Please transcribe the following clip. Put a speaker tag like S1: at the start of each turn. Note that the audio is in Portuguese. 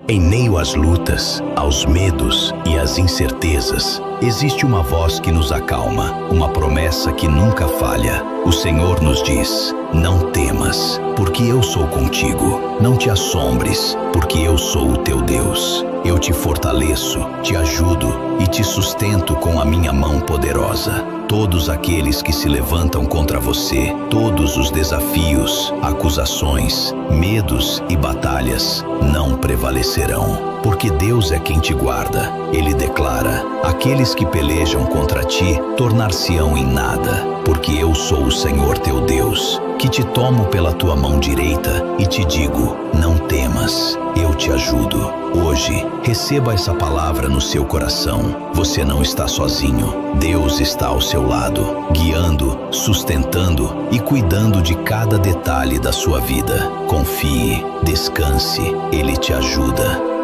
S1: Em meio às lutas, aos medos e às incertezas, existe uma voz que nos acalma, uma promessa que nunca falha. O Senhor nos diz: não temas, porque eu sou contigo. Não te assombres, porque eu sou o teu Deus. Eu te fortaleço, te ajudo e te sustento com a minha mão poderosa. Todos aqueles que se levantam contra você, todos os desafios, acusações, medos e batalhas não prevalecerão, porque Deus é quem te guarda. Ele declara: aqueles que pelejam contra ti tornar-se-ão em nada, porque eu sou o Senhor teu Deus, que te tomo pela tua mão direita e te digo: não temas, eu te ajudo. Hoje, receba essa palavra no seu coração. Você não está sozinho. Deus está ao seu lado, guiando, sustentando e cuidando de cada detalhe da sua vida. Confie, descanse, Ele te ajuda.